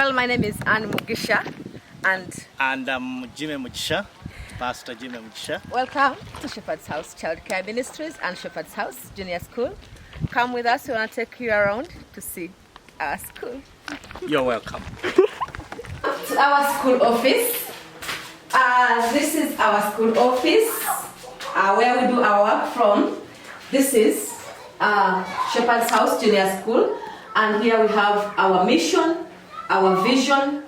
Well, my name is Anne Mugisha, and I'm Jimmy Mugisha, Pastor Jimmy Mugisha. Welcome to Shepherd's House Childcare Ministries and Shepherd's House Junior School. Come with us, we want to take you around to see our school. You're welcome. To our school office. This is our school office where we do our work from. This is Shepherd's House Junior School, and here we have our mission, our vision,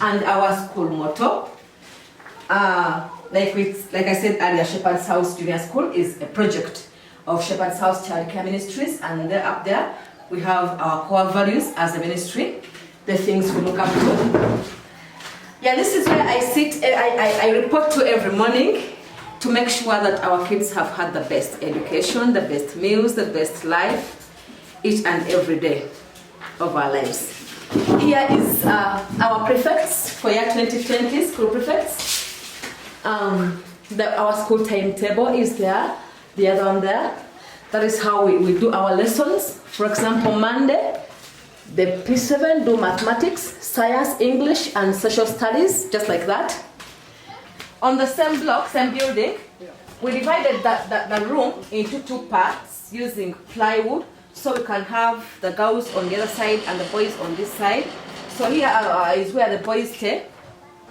and our school motto. Like I said earlier, Shepherd's House Junior School is a project of Shepherd's House Childcare Ministries, and up there we have our core values as a ministry, the things we look up to. Yeah, this is where I sit. I report to every morning to make sure that our kids have had the best education, the best meals, the best life, each and every day of our lives. Here is our prefects for year 2020, school prefects. Our school timetable is there, the other one there. That is how we do our lessons. For example, Monday, the P7 do mathematics, science, English, and social studies, just like that. On the same block, same building, we divided the room into two parts using plywood, so we can have the girls on the other side and the boys on this side. So here is where the boys stay.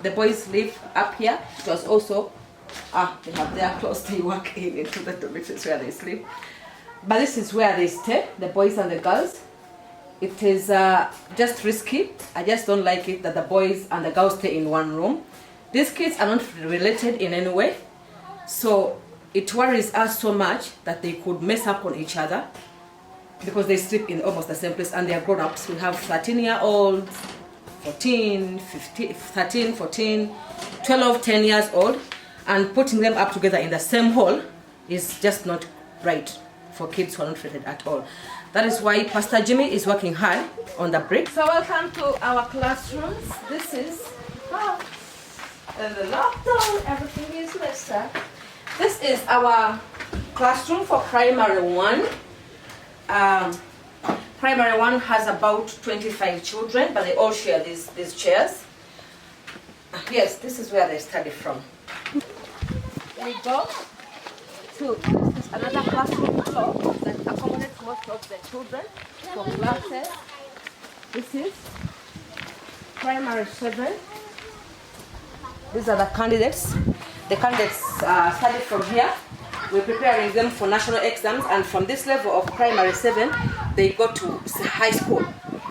The boys live up here. It was also, they have their clothes they work into the dormitories where they sleep. But this is where they stay, the boys and the girls. It is just risky. I just don't like it that the boys and the girls stay in one room. These kids are not related in any way, so it worries us so much that they could mess up on each other because they sleep in almost the same place and they are grown-ups. We have 13-year-olds, 14, 15, 13, 14, 12, 10 years old, and putting them up together in the same hall is just not right for kids who are not related at all. That is why Pastor Jimmy is working hard on the bricks. So welcome to our classrooms. This is the lockdown, everything is messed up. This is our classroom for primary one. Primary one has about 25 children, but they all share these chairs. Yes, this is where they study from. We go to this is another classroom floor that accommodates most of the children for classes. This is primary 7. These are the candidates. The candidates study from here. We're preparing them for national exams, and from this level of primary 7, they go to high school.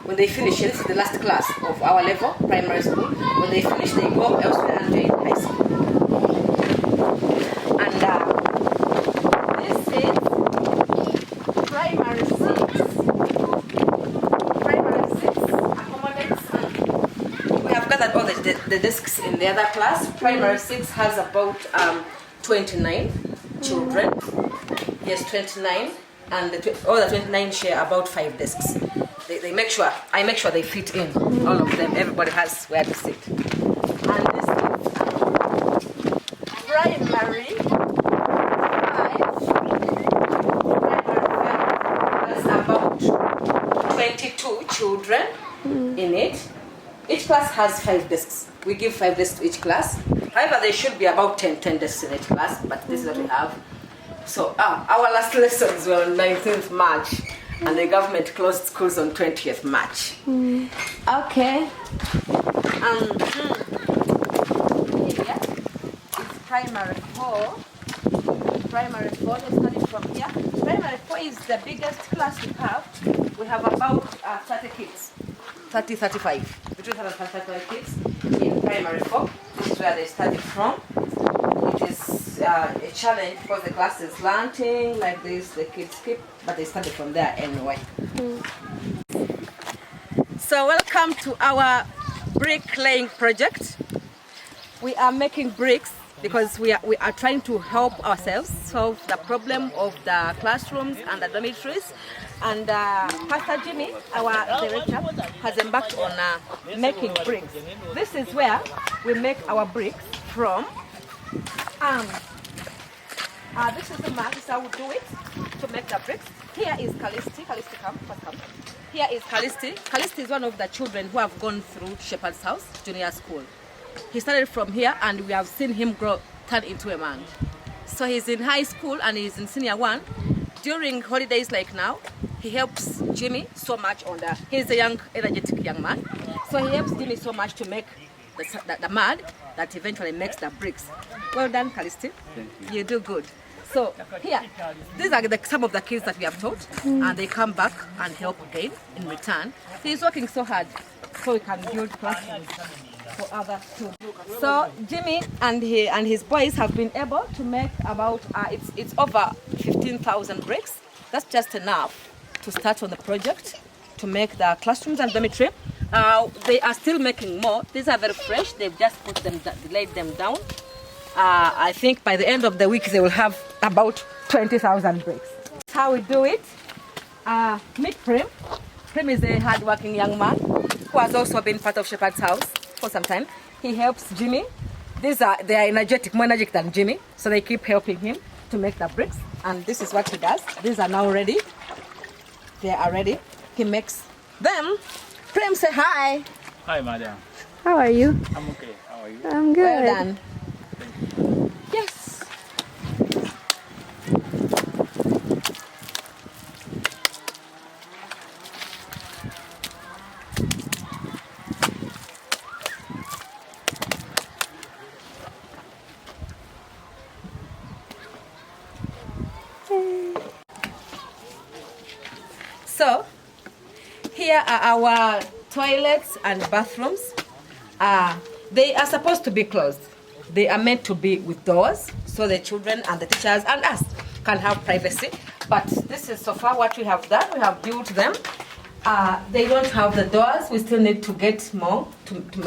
When they finish, this is the last class of our level, primary school. When they finish, they go elsewhere and join high school. And this is primary 6. Primary 6 accommodates. We have gathered all the desks in the other class. Primary 6 has about 29 children. Yes, 29, and all the 29 share about 5 desks. I make sure they fit in, all of them. Everybody has where to sit. And this is primary 5. Has about 22 children in it. Each class has 5 desks. We give 5 desks to each class. However, there should be about 10 desks in each class, but this is what we have. So our last lessons were on 19th March, and the government closed schools on 20th March. Okay. Here is primary 4. Primary 4, they study from here. Primary 4 is the biggest class we have. We have about 30 kids. 35. Between 30 and 35 kids in primary 4. This is where they study from. It is a challenge because the class is slanting like this, the kids skip, but they study from there anyway. So welcome to our brick laying project. We are making bricks because we are trying to help ourselves solve the problem of the classrooms and the dormitories. And Pastor Jimmy, our director, has embarked on making bricks. This is where we make our bricks from. This is the mark, this is how we do it to make the bricks. Here is Callisti. Callisti, come, first come. Here is Callisti. Callisti is one of the children who have gone through Shepherd's House Junior School. He started from here and we have seen him grow, turn into a man. So he's in high school and he's in senior 1. During holidays like now, he helps Jimmy so much on the, he's a young, energetic young man. So he helps Jimmy so much to make the mud that eventually makes the bricks. Well done, Callisti. Thank you. You do good. So here, these are some of the kids that we have taught, and they come back and help again in return. So he's working so hard so he can build classrooms for other students. So Jimmy and his boys have been able to make about it's over 15,000 bricks. That's just enough to start on the project to make the classrooms and dormitory. They are still making more. These are very fresh. They've just put them, laid them down. I think by the end of the week they will have about 20,000 bricks. That's how we do it. Meet Prim. Prim is a hard-working young man who has also been part of Shepherd's House for some time. He helps Jimmy. They are energetic, more energetic than Jimmy, so they keep helping him to make the bricks. And this is what he does. These are now ready. They are ready. He makes them. Prim, say hi. Hi, madam. How are you? I'm okay. How are you? I'm good. Well done. Yes. So, here are our toilets and bathrooms. They are supposed to be closed. They are meant to be with doors, so the children and the teachers and us can have privacy. But this is so far what we have done. We have built them. They don't have the doors. We still need to get more,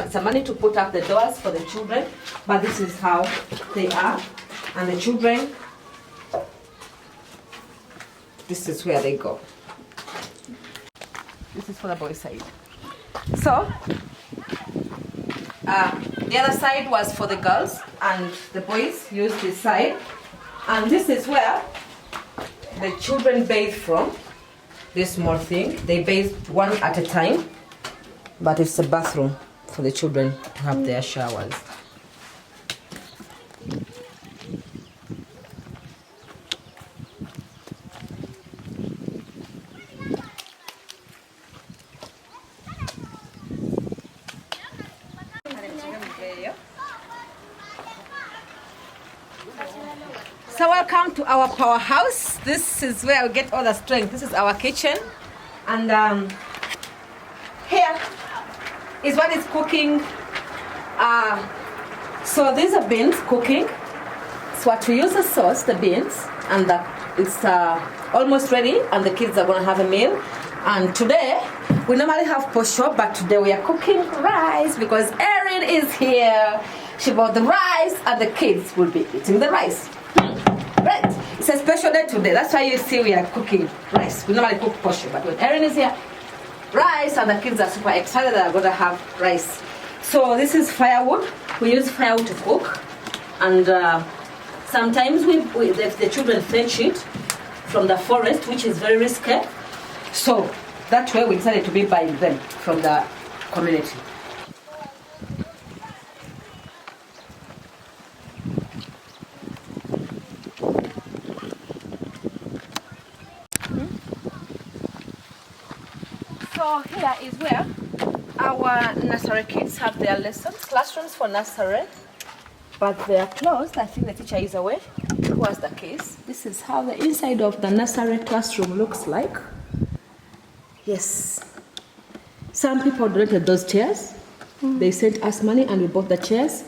some money to put up the doors for the children. But this is how they are. And the children, this is where they go. This is for the boys' side. So, the other side was for the girls, and the boys used this side. And this is where the children bathe from. This small thing. They bathe one at a time, but it's a bathroom for the children to have their showers. So welcome to our powerhouse. This is where we get all the strength. This is our kitchen, and here is what is cooking. So these are beans cooking. So what we use as sauce, the beans, and it's almost ready, and the kids are going to have a meal. And today we normally have posho, but today we are cooking rice because Erin is here. She bought the rice, and the kids will be eating the rice. Right, it's a special day today. That's why you see we are cooking rice. We normally cook posho, but when Erin is here, rice, and the kids are super excited that they're going to have rice. So this is firewood. We use firewood to cook, and sometimes the children fetch it from the forest, which is very risky. So that way we decided to be buying them from the community. So here is where our nursery kids have their lessons, classrooms for nursery, but they are closed. I think the teacher is away. Who was the case? This is how the inside of the nursery classroom looks like. Yes. Some people donated those chairs. They sent us money and we bought the chairs.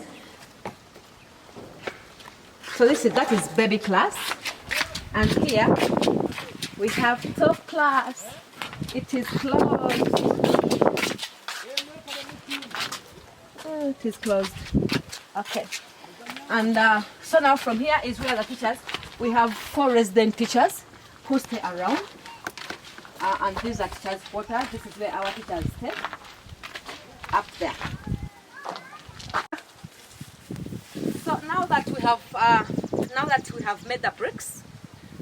So that is baby class. And here we have top class. It is closed. Oh, it is closed. Okay. And so now from here is where the teachers, we have 4 resident teachers who stay around. And these are teachers' quarters. This is where our teachers stay. Up there. So now that we have made the bricks,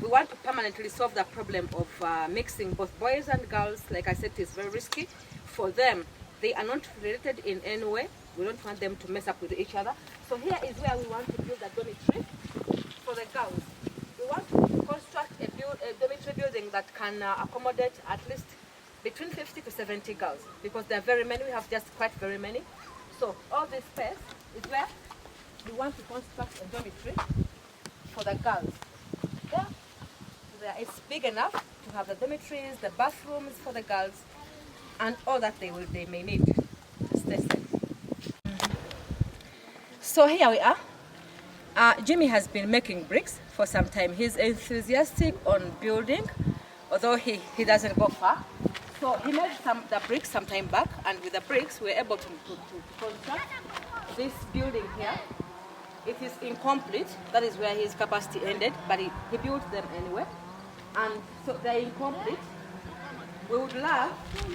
we want to permanently solve the problem of mixing both boys and girls. Like I said, it's very risky for them. They are not related in any way. We don't want them to mess up with each other. So here is where we want to build a dormitory for the girls. We want to construct a dormitory building that can accommodate at least between 50 to 70 girls, because there are very many. We have just quite very many. So all this space is where we want to construct a dormitory for the girls. It's big enough to have the dormitories, the bathrooms for the girls, and all that they may need to stay safe. So here we are. Jimmy has been making bricks for some time. He's enthusiastic on building, although he doesn't go far. So he made the bricks some time back, and with the bricks we were able to construct this building here. It is incomplete. That is where his capacity ended, but he built them anyway. And so they're incomplete. We would love to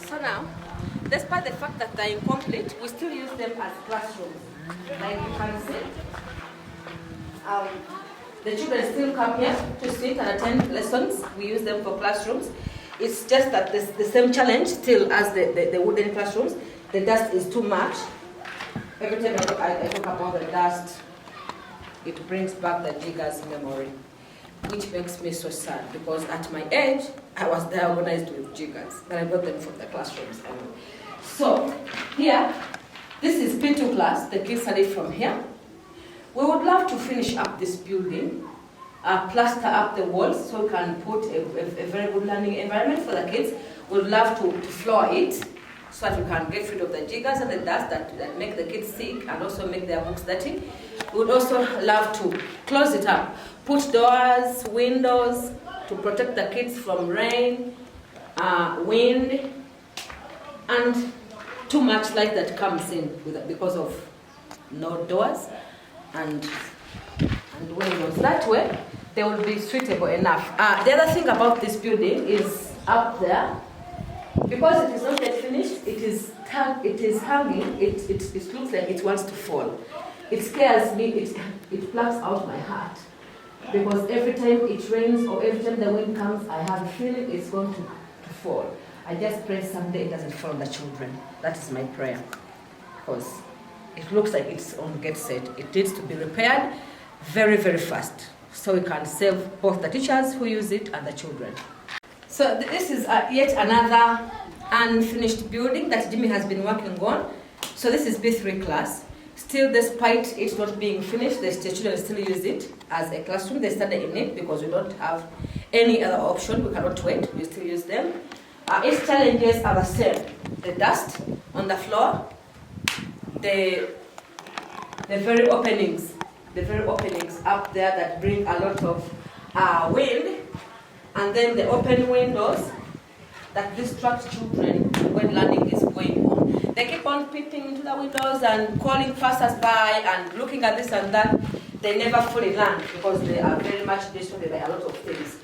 so now, despite the fact that they're incomplete, we still use them as classrooms. Like you can see, the children still come here to sit and attend lessons. We use them for classrooms. It's just that the same challenge still as the wooden classrooms. The dust is too much. Every time I talk about the dust, it brings back the digger's memory, which makes me so sad, because at my age, I was diagnosed with jiggers, but I got them from the classrooms. So here, this is P2 class. The kids study from here. We would love to finish up this building, plaster up the walls so we can put a very good learning environment for the kids. We would love to floor it so that we can get rid of the jiggers and the dust that make the kids sick and also make their books dirty. We would also love to close it up, put doors, windows to protect the kids from rain, wind, and too much light that comes in because of no doors and windows. That way, they will be suitable enough. The other thing about this building is up there, because it is not yet finished, it is hanging, it looks like it wants to fall. It scares me, it plucks out my heart, because every time it rains or every time the wind comes, I have a feeling it's going to fall. I just pray someday it doesn't fall on the children. That is my prayer, because it looks like it's on get set. It needs to be repaired very, very fast, so we can save both the teachers who use it and the children. So this is yet another unfinished building that Jimmy has been working on. So this is B3 class. Still, despite it not being finished, the children still use it as a classroom. They study in it because we don't have any other option. We cannot wait. We still use them. Its challenges are the same. The dust on the floor, the very openings up there that bring a lot of wind, and then the open windows that distract children when learning is going on. They keep on peeping into the windows and calling passers-by and looking at this and that. They never fully learn because they are very much distracted by a lot of things.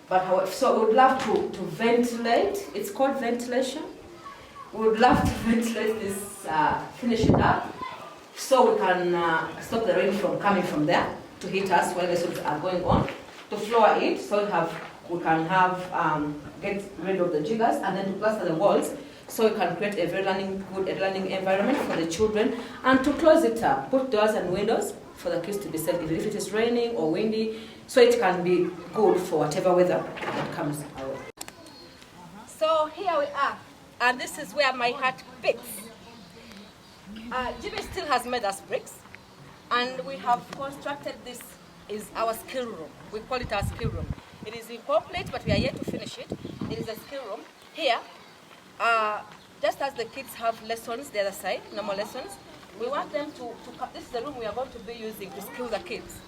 But however, so we would love to ventilate. It's called ventilation. We would love to ventilate this, finish it up, so we can stop the rain from coming from there to hit us while lessons are going on. To floor it, so we can get rid of the jiggers, and then to plaster the walls, so we can create a very good learning environment for the children, and to close it up, put doors and windows for the kids to be safe, even if it is raining or windy, so it can be good for whatever weather that comes our way. So here we are, and this is where my heart beats. Jimmy still has made us bricks, and we have constructed this is our skill room. We call it our skill room. It is incomplete, but we are yet to finish it. It is a skill room. Here, just as the kids have lessons the other side, normal lessons, we want them to this is the room we are going to be using to skill the kids.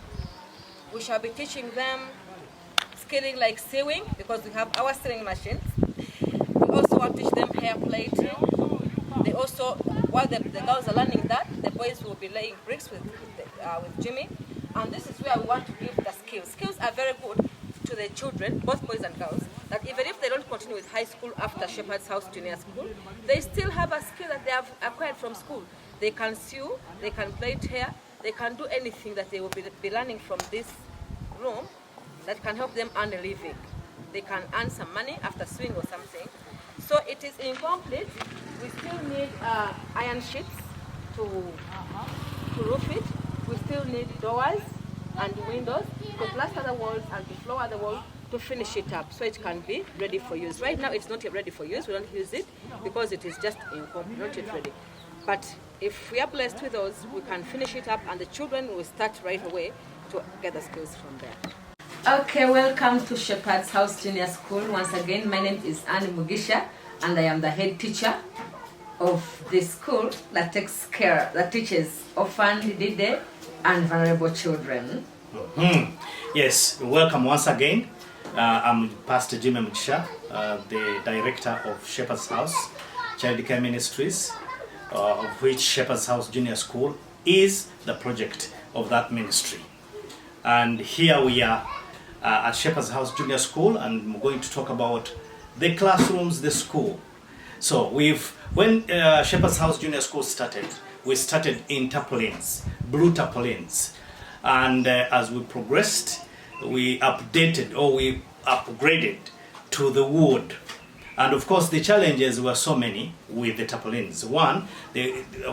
We shall be teaching them skilling like sewing, because we have our sewing machines. We also want to teach them hair plaiting. They also, while the girls are learning that, the boys will be laying bricks with Jimmy. And this is where we want to give the skills. Skills are very good to the children, both boys and girls, that even if they don't continue with high school after Shepherd's House Junior School, they still have a skill that they have acquired from school. They can sew, they can plait hair, they can do anything that they will be learning from this room that can help them earn a living. They can earn some money after sewing or something. So it is incomplete. We still need iron sheets to roof it. We still need doors and windows to plaster the walls and to floor the walls to finish it up so it can be ready for use. Right now it's not yet ready for use. We don't use it because it is just incomplete, not yet ready. But if we are blessed with those, we can finish it up and the children will start right away to get the skills from there. Okay, welcome to Shepherd's House Junior School. Once again, my name is Annie Mugisha and I am the head teacher of this school that teaches orphan, needy, and vulnerable children. Yes, welcome once again. I'm Pastor Jim Mugisha, the director of Shepherd's House Childcare Ministries, of which Shepherd's House Junior School is the project of that ministry. And here we are at Shepherd's House Junior School, and we're going to talk about the classrooms, the school. So when Shepherd's House Junior School started, we started in tarpaulins, blue tarpaulins. And as we progressed, we upgraded to the wood. And of course, the challenges were so many with the tarpaulins. One,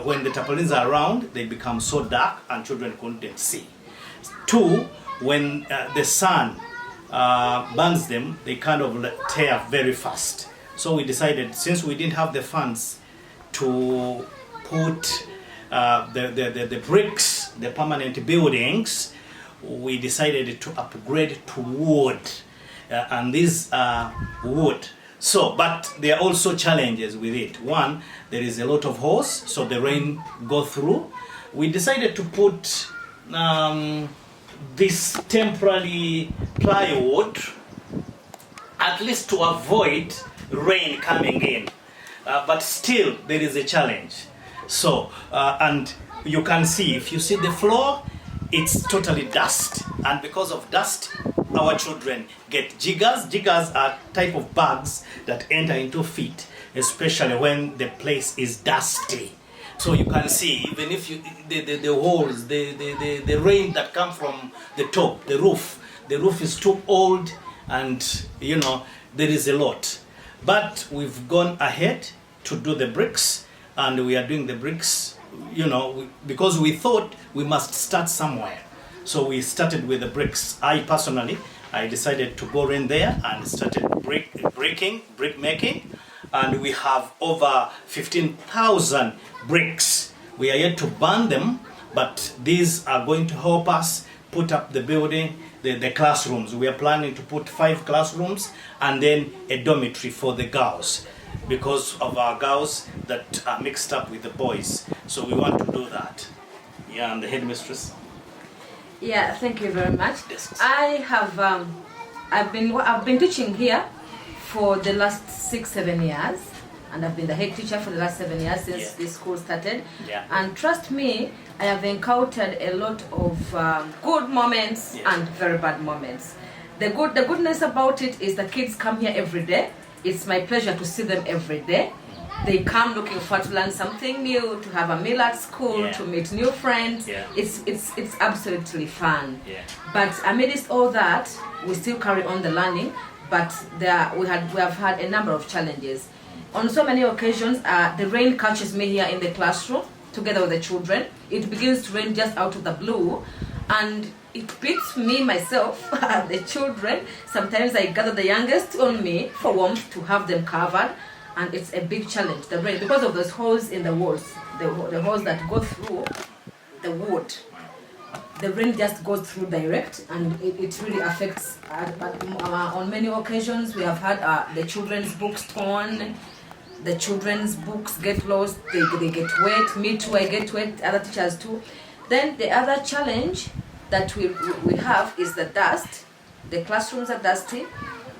when the tarpaulins are round, they become so dark and children couldn't see. Two, when the sun burns them, they kind of tear very fast. So we decided, since we didn't have the funds to put the bricks, the permanent buildings, we decided to upgrade to wood. And these are wood. So, but there are also challenges with it. One, there is a lot of holes, so the rain go through. We decided to put this temporary plywood, at least to avoid rain coming in. But still, there is a challenge. So, and you can see, if you see the floor, it's totally dust. And because of dust, our children get jiggers. Jiggers are type of bugs that enter into feet, especially when the place is dusty. So you can see, even if you, the holes, the rain that comes from the top, the roof is too old, and you know, there is a lot. But we've gone ahead to do the bricks, and we are doing the bricks, you know, because we thought we must start somewhere. So we started with the bricks. I decided to go in there and started brick making, and we have over 15,000 bricks. We are yet to burn them, but these are going to help us put up the building, the classrooms. We are planning to put 5 classrooms and then a dormitory for the girls, because of our girls that are mixed up with the boys. So we want to do that. Yeah, and the headmistress. Yeah, thank you very much. Yes. I have I've been teaching here for the last 6-7 years, and I've been the head teacher for the last 7 years since this school started. Yeah. And trust me, I have encountered a lot of good moments and very bad moments. The goodness about it is the kids come here every day. It's my pleasure to see them every day. They come looking for to learn something new, to have a meal at school, to meet new friends. Yeah. It's absolutely fun. Yeah. But amidst all that, we still carry on the learning. But we have had a number of challenges. On so many occasions, the rain catches me here in the classroom together with the children. It begins to rain just out of the blue, and it beats me myself and the children. Sometimes I gather the youngest on me for warmth to have them covered. And it's a big challenge, the rain, because of those holes in the walls, the holes that go through the wood. The rain just goes through direct, and it really affects. On many occasions, we have had the children's books torn, the children's books get lost, they get wet, me too, I get wet, other teachers too. Then the other challenge that we have is the dust. The classrooms are dusty,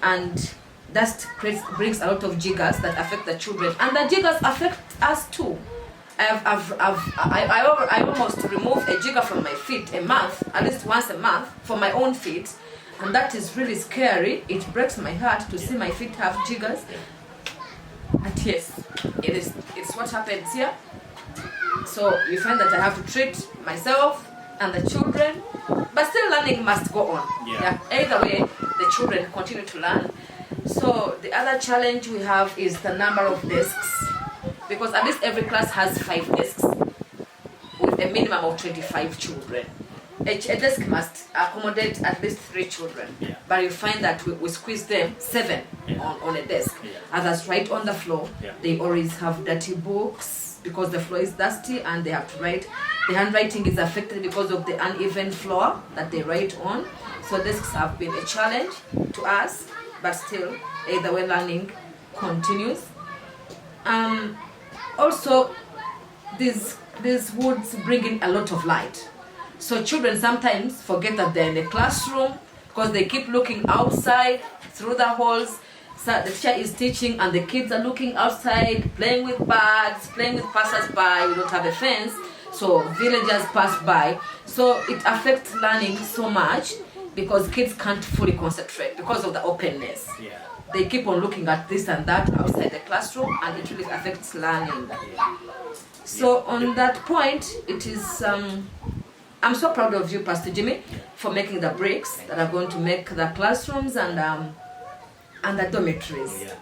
and dust brings a lot of jiggers that affect the children, and the jiggers affect us too. I almost remove a jigger from my feet a month, at least once a month, for my own feet, And that is really scary. It breaks my heart to see my feet have jiggers. But yes, it's what happens here. So you find that I have to treat myself and the children, but still learning must go on. Yeah. Either way, the children continue to learn. So the other challenge we have is the number of desks, because at least every class has 5 desks with a minimum of 25 children. A desk must accommodate at least 3 children, Yeah. but you find that we squeeze them 7 on a desk. Yeah. Others write on the floor. Yeah. They always have dirty books because the floor is dusty and they have to write. The handwriting is affected because of the uneven floor that they write on. So desks have been a challenge to us, but still, either way, learning continues. Also, these woods bring in a lot of light. So children sometimes forget that they're in a classroom because they keep looking outside through the holes. So the teacher is teaching and the kids are looking outside, playing with birds, playing with passers-by. We don't have a fence, so villagers pass by. So it affects learning so much because kids can't fully concentrate because of the openness. Yeah. They keep on looking at this and that outside the classroom, and it really affects learning. So on that point, it is... I'm so proud of you, Pastor Jimmy, for making the bricks that are going to make the classrooms and the dormitories. Yeah.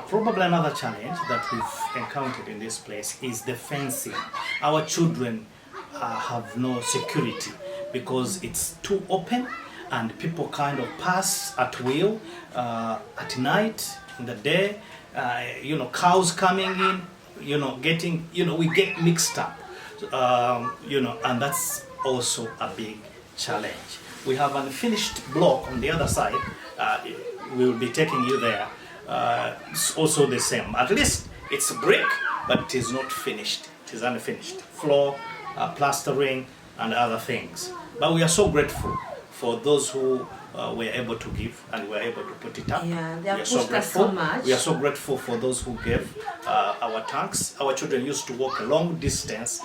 Probably another challenge that we've encountered in this place is the fencing. Our children have no security because it's too open and people kind of pass at will at night, in the day, cows coming in, we get mixed up, and that's also a big challenge. We have an unfinished block on the other side. We will be taking you there. It's also the same. At least it's a brick, but it is not finished. It is unfinished. Floor, plastering, and other things. But we are so grateful for those who were able to give and were able to put it up. Yeah, they have We are so pushed us grateful. so much. We are so grateful for those who gave our tanks. Our children used to walk a long distance